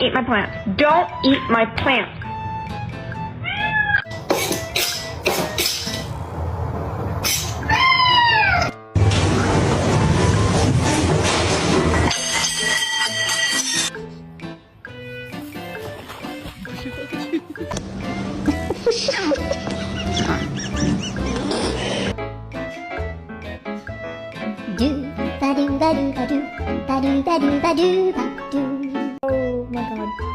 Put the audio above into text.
Eat my plants. Don't eat my plants. Do ba do ba do ba do ba do ba do ba do ba do. Oh my god.